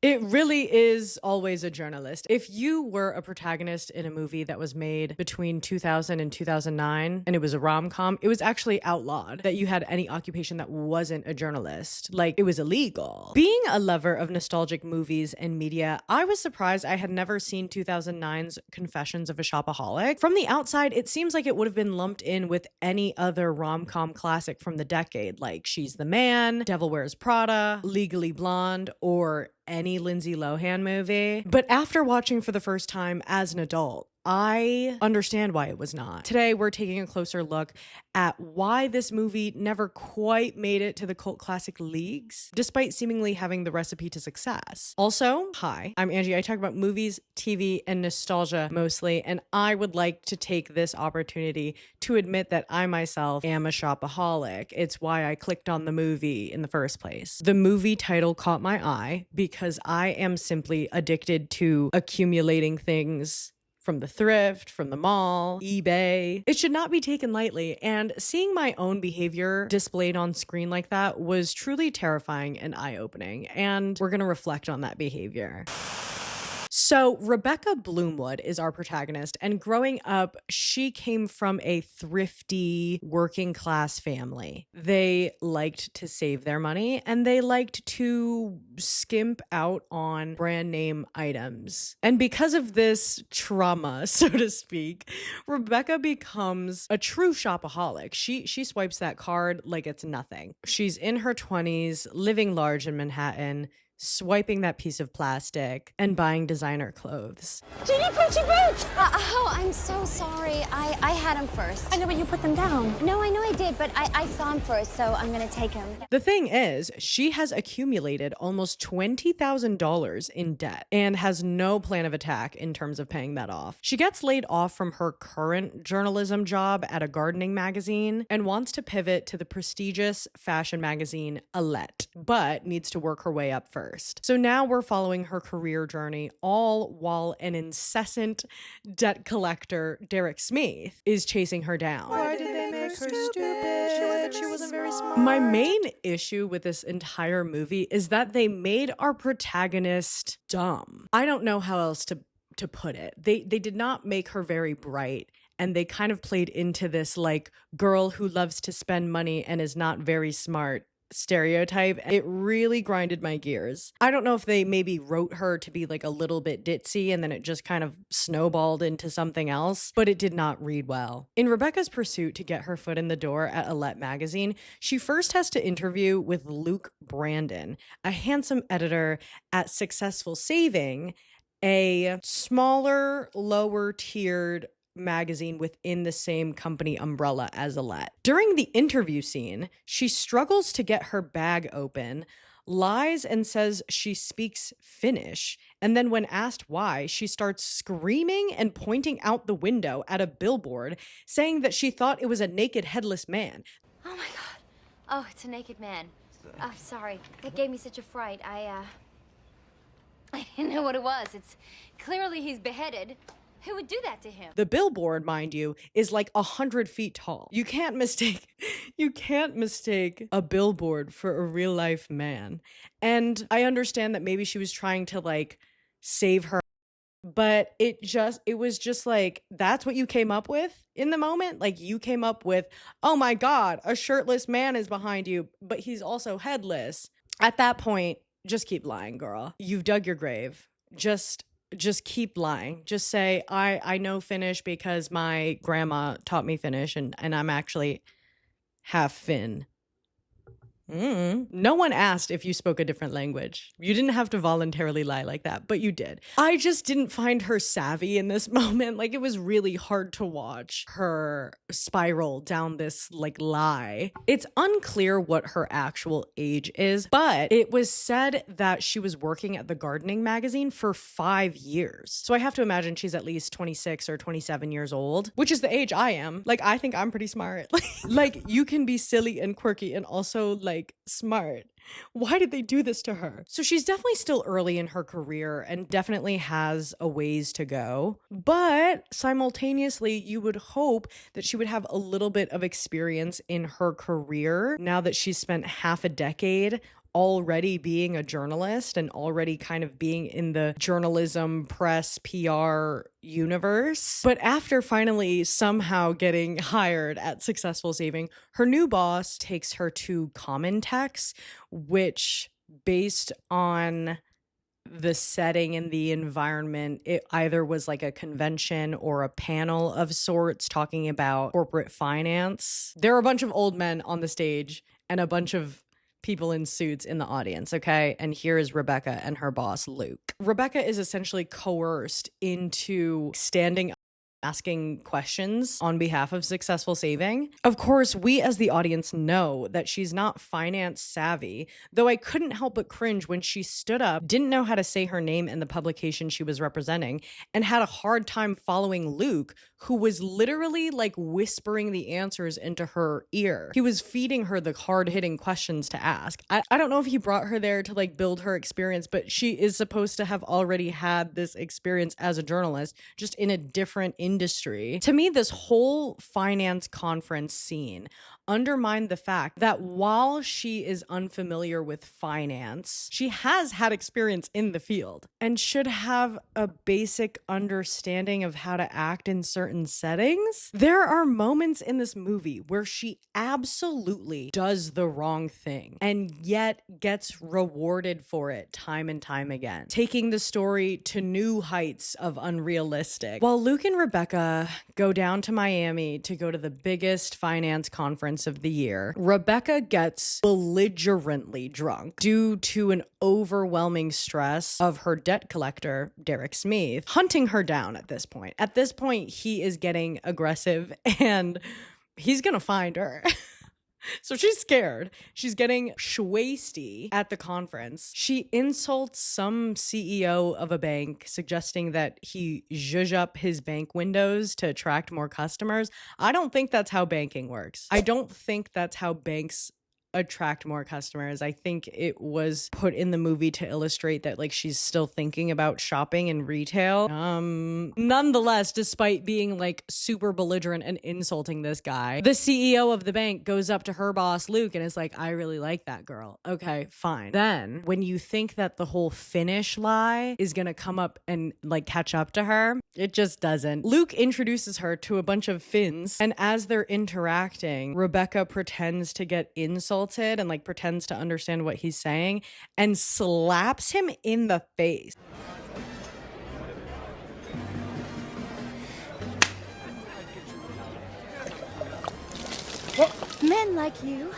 It really is always a journalist. If you were a protagonist in a movie that was made between 2000 and 2009 and it was a rom-com, it was actually outlawed that you had any occupation that wasn't a journalist. Like, it was illegal. Being a lover of nostalgic movies and media, I was surprised I had never seen 2009's Confessions of a Shopaholic. From the outside, it seems like it would have been lumped in with any other rom-com classic from the decade, like She's the Man, Devil Wears Prada, Legally Blonde, or any Lindsay Lohan movie. But after watching for the first time as an adult, I understand why it was not. Today, we're taking a closer look at why this movie never quite made it to the cult classic leagues, despite seemingly having the recipe to success. Also, hi, I'm Angie. I talk about movies, TV, and nostalgia mostly, and I would like to take this opportunity to admit that I myself am a shopaholic. It's why I clicked on the movie in the first place. The movie title caught my eye because I am simply addicted to accumulating things from the thrift, from the mall, eBay. It should not be taken lightly, and seeing my own behavior displayed on screen like that was truly terrifying and eye-opening, and we're gonna reflect on that behavior. So Rebecca Bloomwood is our protagonist, and growing up, she came from a thrifty working class family. They liked to save their money and they liked to skimp out on brand name items. And because of this trauma, so to speak, Rebecca becomes a true shopaholic. She swipes that card like it's nothing. She's in her 20s, living large in Manhattan, swiping that piece of plastic and buying designer clothes. Judy, Gucci boots! Oh, I'm so sorry. I had him first. I know, but you put them down. No, I know I did, but I saw him first, so I'm gonna take him. The thing is, she has accumulated almost $20,000 in debt and has no plan of attack in terms of paying that off. She gets laid off from her current journalism job at a gardening magazine and wants to pivot to the prestigious fashion magazine Alette, but needs to work her way up first. So now we're following her career journey, all while an incessant debt collector, Derek Smith, is chasing her down. Why did they make her stupid? She wasn't very smart. My main issue with this entire movie is that they made our protagonist dumb. I don't know how else to put it. They did not make her very bright. And they kind of played into this like girl who loves to spend money and is not very smart stereotype. It really grinded my gears. I don't know if they maybe wrote her to be like a little bit ditzy and then it just kind of snowballed into something else, but it did not read well. In Rebecca's pursuit to get her foot in the door at Alette magazine, she first has to interview with Luke Brandon, a handsome editor at Successful Saving, a smaller, lower tiered magazine within the same company umbrella as Alette. During the interview scene, she struggles to get her bag open, lies and says she speaks Finnish, and then when asked why, she starts screaming and pointing out the window at a billboard, saying that she thought it was a naked headless man. Oh my God. Oh, it's a naked man. Oh, sorry. That gave me such a fright. I didn't know what it was. It's clearly he's beheaded. Who would do that to him? The billboard, mind you, is like 100 feet tall. You can't mistake a billboard for a real life man. And I understand that maybe she was trying to like save her, but it was just like, that's what you came up with in the moment? Like you came up with, oh my God, a shirtless man is behind you, but he's also headless. At that point, just keep lying, girl. You've dug your grave. Just keep lying. Just say, I know Finnish because my grandma taught me Finnish and I'm actually half Finn. No one asked if you spoke a different language. You didn't have to voluntarily lie like that, but you did. I just didn't find her savvy in this moment. Like it was really hard to watch her spiral down this like lie. It's unclear what her actual age is, but it was said that she was working at the gardening magazine for 5 years. So I have to imagine she's at least 26 or 27 years old, which is the age I am. Like I think I'm pretty smart. Like you can be silly and quirky and also like smart. Why did they do this to her? So she's definitely still early in her career and definitely has a ways to go. But simultaneously, you would hope that she would have a little bit of experience in her career now that she's spent half a decade already being a journalist and already kind of being in the journalism, press, PR universe. But after finally somehow getting hired at Successful Saving, her new boss takes her to Common Text, which, based on the setting and the environment, it either was like a convention or a panel of sorts talking about corporate finance. There are a bunch of old men on the stage and a bunch of people in suits in the audience, okay? And here is Rebecca and her boss, Luke. Rebecca is essentially coerced into standing asking questions on behalf of Successful Saving. Of course, we as the audience know that she's not finance savvy, though I couldn't help but cringe when she stood up, didn't know how to say her name in the publication she was representing, and had a hard time following Luke, who was literally like whispering the answers into her ear. He was feeding her the hard-hitting questions to ask. I don't know if he brought her there to like build her experience, but she is supposed to have already had this experience as a journalist, just in a different industry. To me, this whole finance conference scene undermined the fact that while she is unfamiliar with finance, she has had experience in the field and should have a basic understanding of how to act in certain settings. There are moments in this movie where she absolutely does the wrong thing and yet gets rewarded for it time and time again, taking the story to new heights of unrealistic. While Luke and Rebecca go down to Miami to go to the biggest finance conference of the year, Rebecca gets belligerently drunk due to an overwhelming stress of her debt collector, Derek Smith, hunting her down at this point. At this point, he is getting aggressive and he's gonna find her. So she's scared. She's getting shwasty at the conference. She insults some CEO of a bank, suggesting that he zhuzh up his bank windows to attract more customers. I don't think that's how banking works. I don't think that's how banks attract more customers. I think it was put in the movie to illustrate that like she's still thinking about shopping and retail. Nonetheless, despite being like super belligerent and insulting this guy, the CEO of the bank goes up to her boss, Luke, and is like, I really like that girl. Okay, fine. Then when you think that the whole Finnish lie is gonna come up and like catch up to her, it just doesn't. Luke introduces her to a bunch of Finns, and as they're interacting, Rebecca pretends to get insulted and like pretends to understand what he's saying and slaps him in the face. Men like you.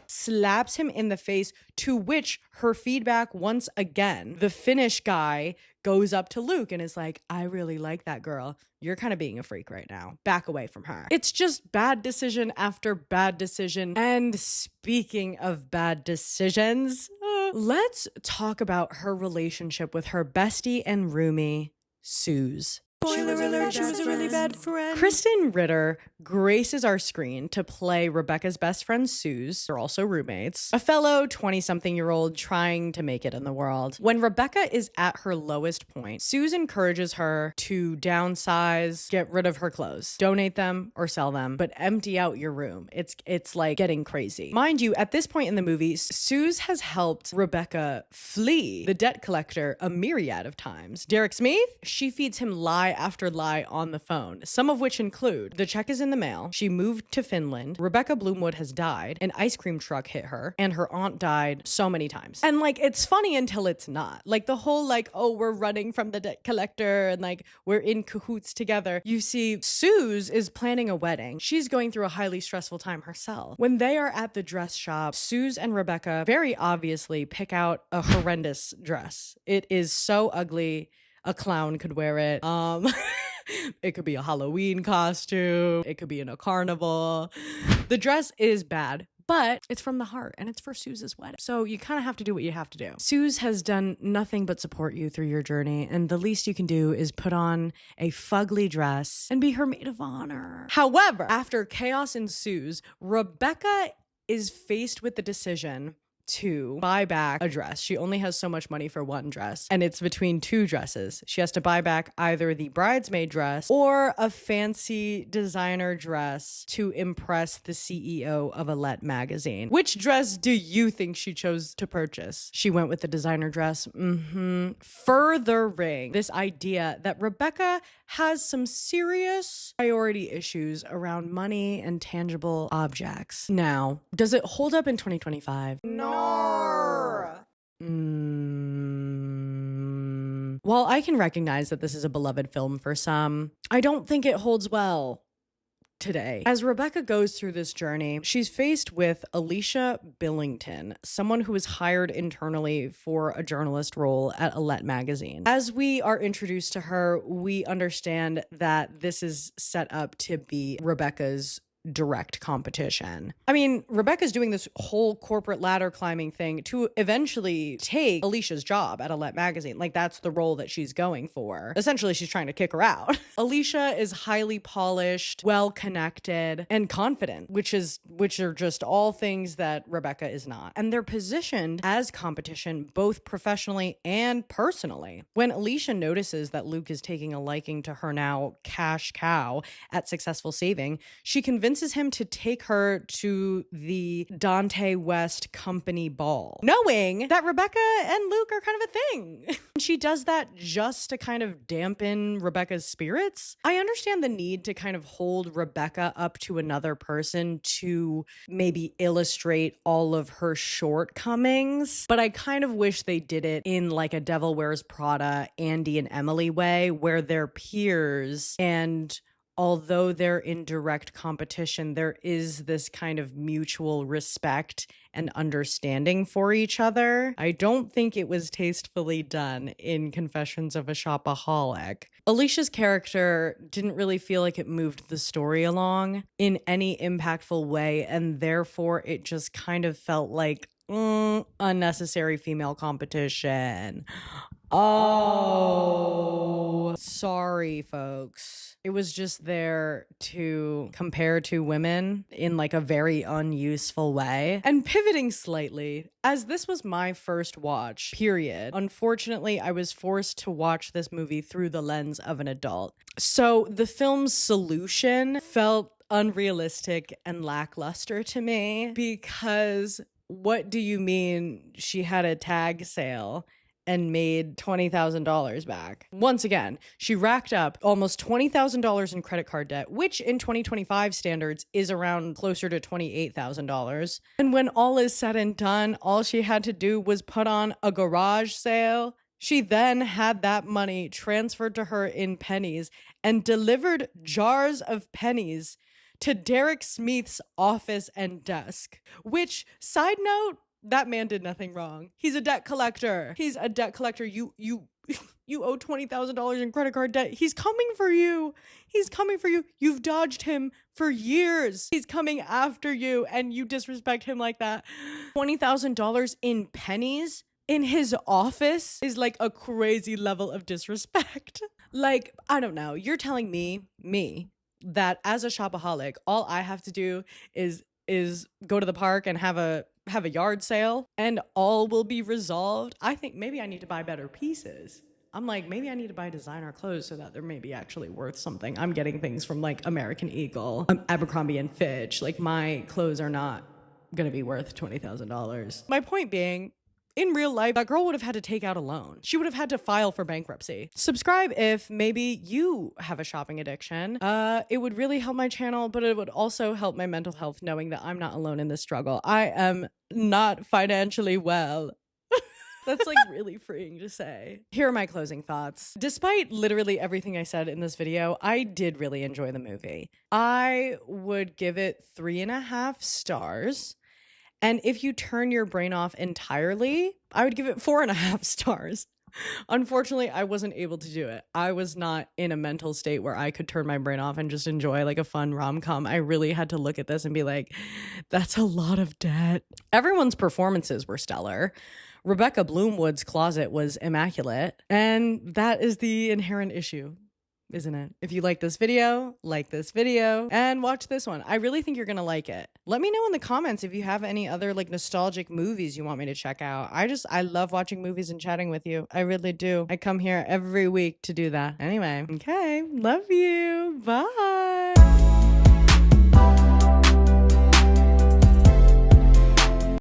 Slaps him in the face, to which her feedback once again, the Finnish guy goes up to Luke and is like, I really like that girl. You're kind of being a freak right now. Back away from her. It's just bad decision after bad decision. And speaking of bad decisions, let's talk about her relationship with her bestie and roomie, Suze. Spoiler alert, she was a really bad friend. Kristen Ritter graces our screen to play Rebecca's best friend, Suze. They're also roommates, a fellow 20-something-year-old trying to make it in the world. When Rebecca is at her lowest point, Suze encourages her to downsize, get rid of her clothes, donate them or sell them, but empty out your room. It's like getting crazy. Mind you, at this point in the movie, Suze has helped Rebecca flee the debt collector a myriad of times. Derek Smith, she feeds him lie after lie on the phone, some of which include the check is in the mail, she moved to Finland, Rebecca Bloomwood has died, an ice cream truck hit her, and her aunt died so many times. And like, it's funny until it's not. Like the whole like, oh, we're running from the debt collector and like we're in cahoots together. You see, Suze is planning a wedding. She's going through a highly stressful time herself. When they are at the dress shop, Suze and Rebecca very obviously pick out a horrendous dress. It is so ugly. A clown could wear it. It could be a Halloween costume. It could be in a carnival. The dress is bad, but it's from the heart and it's for Suze's wedding. So you kind of have to do what you have to do. Suze has done nothing but support you through your journey, and the least you can do is put on a fugly dress and be her maid of honor. However, after chaos ensues, Rebecca is faced with the decision to buy back a dress. She only has so much money for one dress, and it's between two dresses. She has to buy back either the bridesmaid dress or a fancy designer dress to impress the CEO of Alette magazine. Which dress do you think she chose to purchase? She went with the designer dress. Furthering this idea that Rebecca has some serious priority issues around money and tangible objects. Now, does it hold up in 2025? No. While I can recognize that this is a beloved film for some, I don't think it holds well today. As Rebecca goes through this journey, she's faced with Alicia Billington, someone who was hired internally for a journalist role at Alette magazine. As we are introduced to her, we understand that this is set up to be Rebecca's direct competition. I mean, Rebecca's doing this whole corporate ladder climbing thing to eventually take Alicia's job at Alette magazine. Like, that's the role that she's going for. Essentially, she's trying to kick her out. Alicia is highly polished, well-connected, and confident, which are just all things that Rebecca is not. And they're positioned as competition both professionally and personally. When Alicia notices that Luke is taking a liking to her now cash cow at Successful Saving, she convinces him to take her to the Dante West company ball, knowing that Rebecca and Luke are kind of a thing. She does that just to kind of dampen Rebecca's spirits. I understand the need to kind of hold Rebecca up to another person to maybe illustrate all of her shortcomings, but I kind of wish they did it in like a Devil Wears Prada, Andy and Emily way, where they're peers, and although they're in direct competition, there is this kind of mutual respect and understanding for each other. I don't think it was tastefully done in Confessions of a Shopaholic. Alicia's character didn't really feel like it moved the story along in any impactful way, and therefore it just kind of felt like unnecessary female competition. Oh, sorry, folks. It was just there to compare two women in like a very unuseful way. And pivoting slightly, as this was my first watch, period, unfortunately, I was forced to watch this movie through the lens of an adult. So the film's solution felt unrealistic and lackluster to me, because what do you mean she had a tag sale and made $20,000 back? Once again, she racked up almost $20,000 in credit card debt, which in 2025 standards is around closer to $28,000. And when all is said and done, all she had to do was put on a garage sale. She then had that money transferred to her in pennies and delivered jars of pennies to Derek Smith's office and desk, which, side note, that man did nothing wrong. He's a debt collector. You owe $20,000 in credit card debt. He's coming for you. You've dodged him for years. He's coming after you, and you disrespect him like that. $20,000 in pennies in his office is like a crazy level of disrespect. Like, I don't know. You're telling me, that as a shopaholic, all I have to do is go to the park and have a yard sale and all will be resolved. I think maybe I need to buy better pieces. I'm like, maybe I need to buy designer clothes so that they're maybe actually worth something. I'm getting things from like American Eagle, Abercrombie and Fitch. Like, my clothes are not gonna be worth $20,000. My point being, in real life, that girl would have had to take out a loan. She would have had to file for bankruptcy. Subscribe if maybe you have a shopping addiction. It would really help my channel, but it would also help my mental health knowing that I'm not alone in this struggle. I am not financially well. That's like really freeing to say. Here are my closing thoughts. Despite literally everything I said in this video, I did really enjoy the movie. I would give it 3.5 stars. And if you turn your brain off entirely, I would give it 4.5 stars. Unfortunately, I wasn't able to do it. I was not in a mental state where I could turn my brain off and just enjoy like a fun rom-com. I really had to look at this and be like, that's a lot of debt. Everyone's performances were stellar. Rebecca Bloomwood's closet was immaculate. And that is the inherent issue isn't it? If you like this video, and watch this one. I really think you're gonna like it. Let me know in the comments if you have any other like nostalgic movies you want me to check out. I love watching movies and chatting with you. I really do. I come here every week to do that. Anyway, okay. Love you. Bye.